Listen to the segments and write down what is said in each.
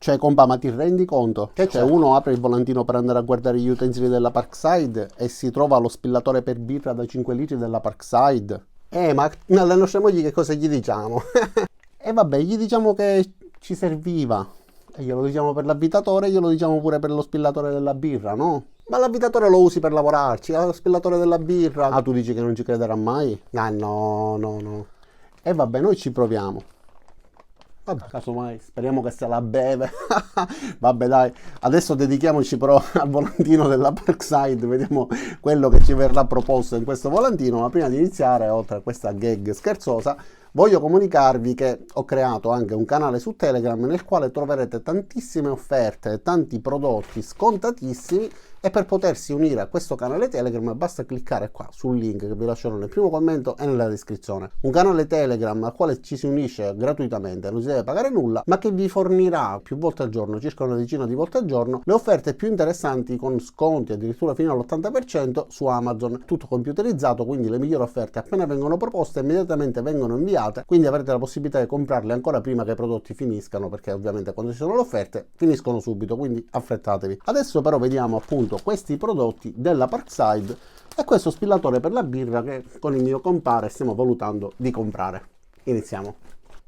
Cioè, compa, ma ti rendi conto? Che c'è? Uno apre il volantino per andare a guardare gli utensili della Parkside e si trova lo spillatore per birra da 5 litri della Parkside. Ma alle nostre mogli che cosa gli diciamo? E vabbè, gli diciamo che ci serviva. E glielo diciamo per l'avvitatore, glielo diciamo pure per lo spillatore della birra, no? Ma l'avvitatore lo usi per lavorarci, lo spillatore della birra. Ah, tu dici che non ci crederà mai? Ah, no, no, no. E vabbè, noi ci proviamo. Vabbè, casomai, speriamo che se la beve. Vabbè, dai, adesso dedichiamoci però al volantino della Parkside, vediamo quello che ci verrà proposto in questo volantino. Ma prima di iniziare, oltre a questa gag scherzosa, voglio comunicarvi che ho creato anche un canale su Telegram nel quale troverete tantissime offerte, tanti prodotti scontatissimi, e per potersi unire a questo canale Telegram basta cliccare qua sul link che vi lascerò nel primo commento e nella descrizione. Un canale Telegram al quale ci si unisce gratuitamente, non si deve pagare nulla, ma che vi fornirà più volte al giorno, circa una decina di volte al giorno, le offerte più interessanti con sconti addirittura fino all'80% su Amazon. Tutto computerizzato, quindi le migliori offerte appena vengono proposte immediatamente vengono inviate, quindi avrete la possibilità di comprarle ancora prima che i prodotti finiscano, perché ovviamente quando ci sono le offerte finiscono subito, quindi affrettatevi. Adesso però vediamo appunto questi prodotti della Parkside e questo spillatore per la birra che con il mio compare stiamo valutando di comprare. Iniziamo.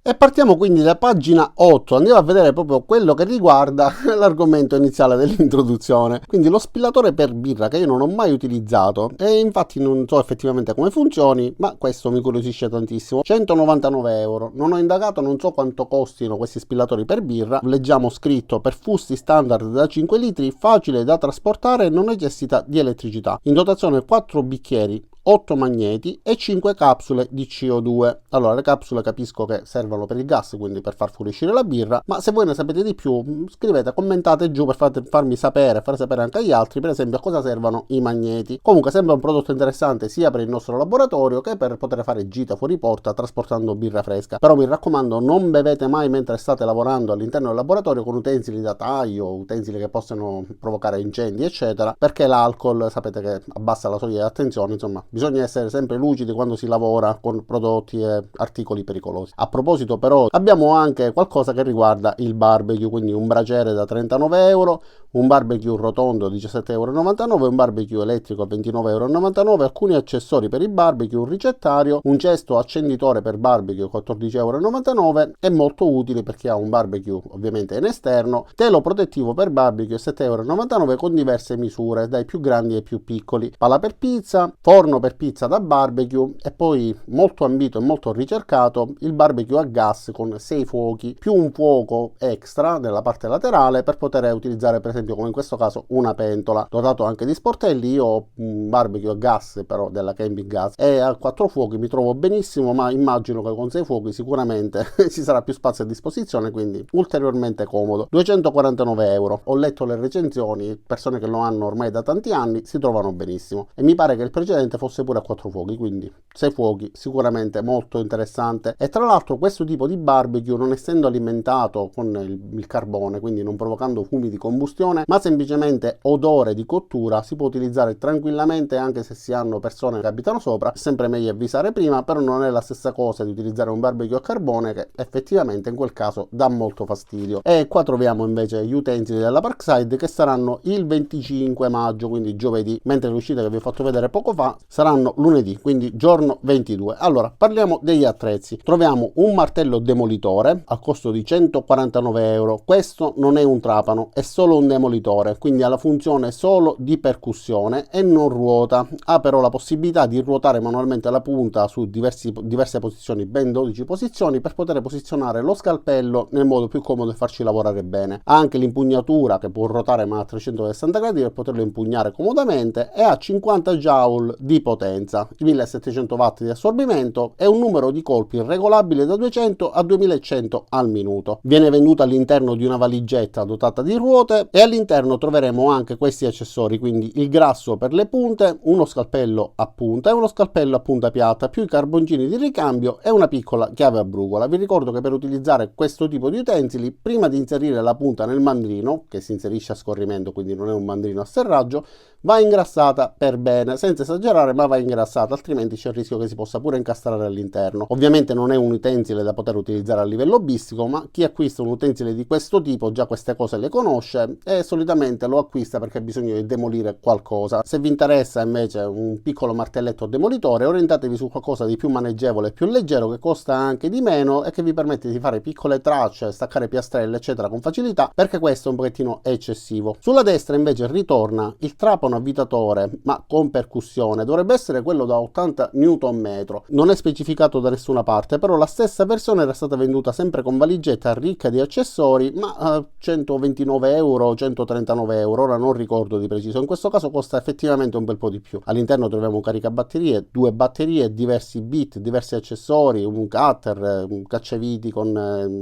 E partiamo quindi da pagina 8, andiamo a vedere proprio quello che riguarda l'argomento iniziale dell'introduzione, quindi lo spillatore per birra che io non ho mai utilizzato e infatti non so effettivamente come funzioni, ma questo mi incuriosisce tantissimo. 199 euro, non ho indagato, non so quanto costino questi spillatori per birra, leggiamo scritto per fusti standard da 5 litri, facile da trasportare e non necessita di elettricità, in dotazione 4 bicchieri, 8 magneti e 5 capsule di CO2. Allora, le capsule capisco che servono per il gas, quindi per far fuoriuscire la birra, ma se voi ne sapete di più scrivete, commentate giù per farmi sapere, far sapere anche agli altri, per esempio a cosa servono i magneti. Comunque sembra un prodotto interessante sia per il nostro laboratorio che per poter fare gita fuori porta trasportando birra fresca. Però mi raccomando, non bevete mai mentre state lavorando all'interno del laboratorio con utensili da taglio, utensili che possono provocare incendi eccetera, perché l'alcol sapete che abbassa la soglia di attenzione, insomma bisogna essere sempre lucidi quando si lavora con prodotti e articoli pericolosi. A proposito però abbiamo anche qualcosa che riguarda il barbecue, quindi un braciere da 39 euro, un barbecue rotondo 17,99 euro, un barbecue elettrico 29,99 euro, alcuni accessori per il barbecue, un ricettario, un cesto accenditore per barbecue 14,99 euro, è molto utile perché ha un barbecue ovviamente in esterno, telo protettivo per barbecue 7,99 euro con diverse misure dai più grandi ai più piccoli, pala per pizza, forno per pizza da barbecue e poi molto ambito e molto ricercato il barbecue a gas con 6 fuochi più un fuoco extra nella parte laterale per poter utilizzare per esempio come in questo caso una pentola, dotato anche di sportelli. Io ho un barbecue a gas però della Camping Gas e a 4 fuochi mi trovo benissimo, ma immagino che con 6 fuochi sicuramente ci sarà più spazio a disposizione, quindi ulteriormente comodo. 249 euro, ho letto le recensioni, persone che lo hanno ormai da tanti anni si trovano benissimo e mi pare che il precedente fosse pure a 4 fuochi, quindi 6 fuochi sicuramente molto interessante. E tra l'altro questo tipo di barbecue, non essendo alimentato con il carbone, quindi non provocando fumi di combustione ma semplicemente odore di cottura, si può utilizzare tranquillamente anche se si hanno persone che abitano sopra. È sempre meglio avvisare prima, però non è la stessa cosa di utilizzare un barbecue a carbone che effettivamente in quel caso dà molto fastidio. E qua troviamo invece gli utensili della Parkside che saranno il 25 maggio, quindi giovedì, mentre le uscite che vi ho fatto vedere poco fa saranno lunedì, quindi giorno 22. Allora parliamo degli attrezzi. Troviamo un martello demolitore a costo di 149 euro. Questo non è un trapano, è solo un demolitore, quindi ha la funzione solo di percussione e non ruota. Ha però la possibilità di ruotare manualmente la punta su diverse posizioni, ben 12 posizioni, per poter posizionare lo scalpello nel modo più comodo e farci lavorare bene. Ha anche l'impugnatura che può ruotare ma a 360 gradi per poterlo impugnare comodamente e ha 50 joule di potenza, 1700 watt di assorbimento e un numero di colpi regolabile da 200 a 2100 al minuto. Viene venduto all'interno di una valigetta dotata di ruote e all'interno troveremo anche questi accessori, quindi il grasso per le punte, uno scalpello a punta e uno scalpello a punta piatta, più i carboncini di ricambio e una piccola chiave a brugola. Vi ricordo che per utilizzare questo tipo di utensili, prima di inserire la punta nel mandrino, che si inserisce a scorrimento, quindi non è un mandrino a serraggio, va ingrassata per bene, senza esagerare, scatola va ingrassata, altrimenti c'è il rischio che si possa pure incastrare all'interno. Ovviamente non è un utensile da poter utilizzare a livello hobbistico, ma chi acquista un utensile di questo tipo già queste cose le conosce e solitamente lo acquista perché ha bisogno di demolire qualcosa. Se vi interessa invece un piccolo martelletto demolitore, orientatevi su qualcosa di più maneggevole e più leggero, che costa anche di meno e che vi permette di fare piccole tracce, staccare piastrelle eccetera con facilità, perché questo è un pochettino eccessivo. Sulla destra invece ritorna il trapano avvitatore ma con percussione, dovrebbe essere quello da 80 Nm, non è specificato da nessuna parte, però la stessa versione era stata venduta sempre con valigetta ricca di accessori, ma a 129 euro, 139 euro, ora non ricordo di preciso. In questo caso costa effettivamente un bel po' di più. All'interno troviamo un caricabatterie, 2 batterie, diversi bit, diversi accessori, un cutter, un cacciaviti con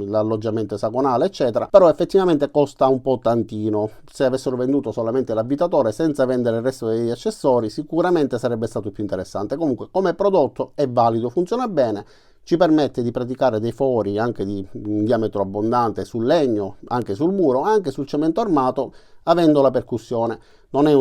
l'alloggiamento esagonale eccetera, però effettivamente costa un po' tantino. Se avessero venduto solamente l'avvitatore senza vendere il resto degli accessori sicuramente sarebbe stato più interessante. Comunque come prodotto è valido, funziona bene, ci permette di praticare dei fori anche di un diametro abbondante sul legno, anche sul muro, anche sul cemento armato, avendo la percussione. Non è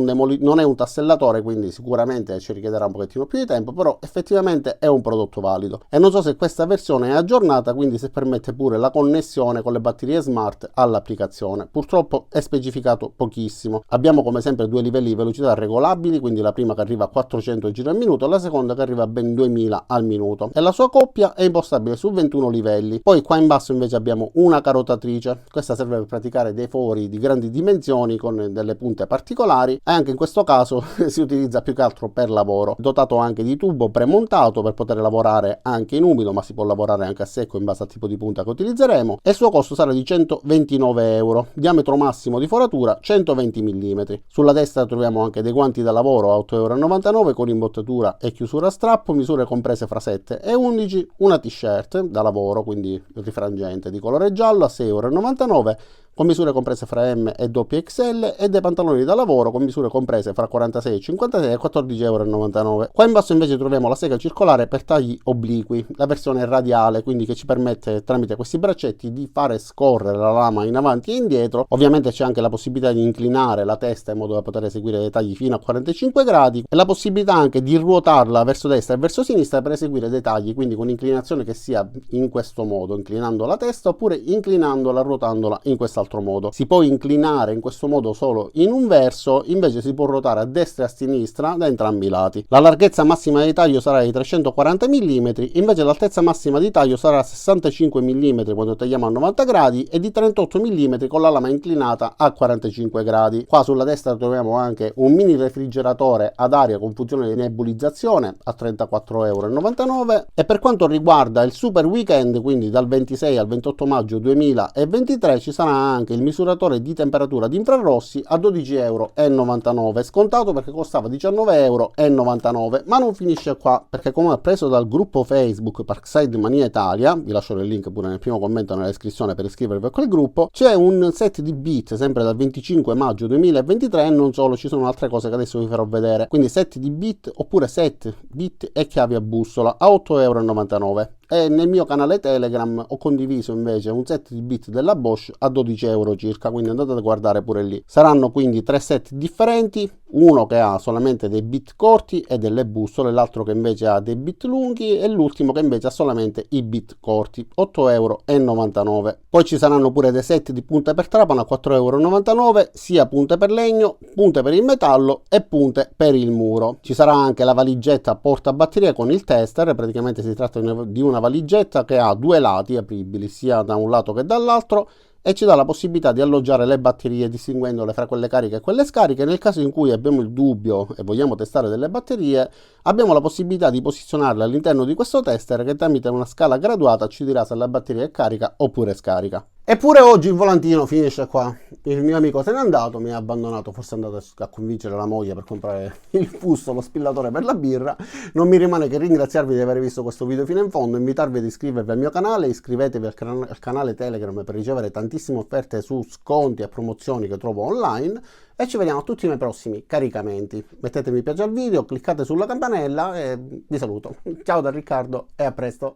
un tassellatore, quindi sicuramente ci richiederà un pochettino più di tempo, però effettivamente è un prodotto valido. E non so se questa versione è aggiornata, quindi se permette pure la connessione con le batterie smart all'applicazione. Purtroppo è specificato pochissimo. Abbiamo come sempre 2 livelli di velocità regolabili, quindi la prima che arriva a 400 giri al minuto e la seconda che arriva a ben 2000 al minuto. E la sua coppia è impostabile su 21 livelli. Poi qua in basso invece abbiamo una carotatrice. Questa serve per praticare dei fori di grandi dimensioni con delle punte particolari, e anche in questo caso si utilizza più che altro per lavoro. Dotato anche di tubo premontato per poter lavorare anche in umido, ma si può lavorare anche a secco in base al tipo di punta che utilizzeremo, e il suo costo sarà di 129 euro. Diametro massimo di foratura 120 mm. Sulla destra troviamo anche dei guanti da lavoro a 8,99 euro con imbottatura e chiusura a strappo, misure comprese fra 7 e 11, una t-shirt da lavoro, quindi rifrangente, di colore giallo a 6,99 euro con misure comprese fra M e XXL, e dei pantaloni da lavoro con misure comprese fra 46,56 e 14,99 euro. Qua in basso invece troviamo la sega circolare per tagli obliqui, la versione radiale, quindi che ci permette tramite questi braccetti di fare scorrere la lama in avanti e indietro. Ovviamente c'è anche la possibilità di inclinare la testa in modo da poter eseguire dei tagli fino a 45 gradi e la possibilità anche di ruotarla verso destra e verso sinistra per eseguire dei tagli, quindi con inclinazione che sia in questo modo, inclinando la testa, oppure inclinandola, ruotandola in quest'altro modo. Si può inclinare in questo modo solo in un verso, invece si può ruotare a destra e a sinistra da entrambi i lati. La larghezza massima di taglio sarà di 340 mm, invece l'altezza massima di taglio sarà 65 mm quando tagliamo a 90 gradi e di 38 mm con la lama inclinata a 45 gradi. Qua sulla destra troviamo anche un mini refrigeratore ad aria con funzione di nebulizzazione a 34,99 euro. E per quanto riguarda il super weekend, quindi dal 26 al 28 maggio 2023, ci sarà anche il misuratore di temperatura di infrarossi a 12,99 euro, scontato perché costava 19,99 euro, ma non finisce qua, perché come preso dal gruppo Facebook Parkside Mania Italia, vi lascio il link pure nel primo commento nella descrizione per iscrivervi a quel gruppo, c'è un set di bit sempre dal 25 maggio 2023 e non solo, ci sono altre cose che adesso vi farò vedere, quindi set di bit oppure set bit e chiavi a bussola a 8,99 euro. E nel mio canale Telegram ho condiviso invece un set di bit della Bosch a 12 euro circa, quindi andate a guardare pure lì. Saranno quindi 3 set differenti, uno che ha solamente dei bit corti e delle bussole, l'altro che invece ha dei bit lunghi e l'ultimo che invece ha solamente i bit corti, 8,99 euro. Poi ci saranno pure dei set di punte per trapano a 4,99 euro, sia punte per legno, punte per il metallo e punte per il muro. Ci sarà anche la valigetta portabatterie con il tester, praticamente si tratta di una valigetta che ha 2 lati apribili sia da un lato che dall'altro e ci dà la possibilità di alloggiare le batterie distinguendole fra quelle cariche e quelle scariche. Nel caso in cui abbiamo il dubbio e vogliamo testare delle batterie, abbiamo la possibilità di posizionarle all'interno di questo tester che tramite una scala graduata ci dirà se la batteria è carica oppure scarica. Eppure oggi il volantino finisce qua. Il mio amico se n'è andato, mi ha abbandonato, forse è andato a convincere la moglie per comprare il fusto, lo spillatore per la birra. Non mi rimane che ringraziarvi di aver visto questo video fino in fondo, invitarvi ad iscrivervi al mio canale, iscrivetevi al canale Telegram per ricevere tantissime offerte su sconti e promozioni che trovo online e ci vediamo a tutti i miei prossimi caricamenti. Mettete mi piace al video, cliccate sulla campanella e vi saluto. Ciao da Riccardo e a presto!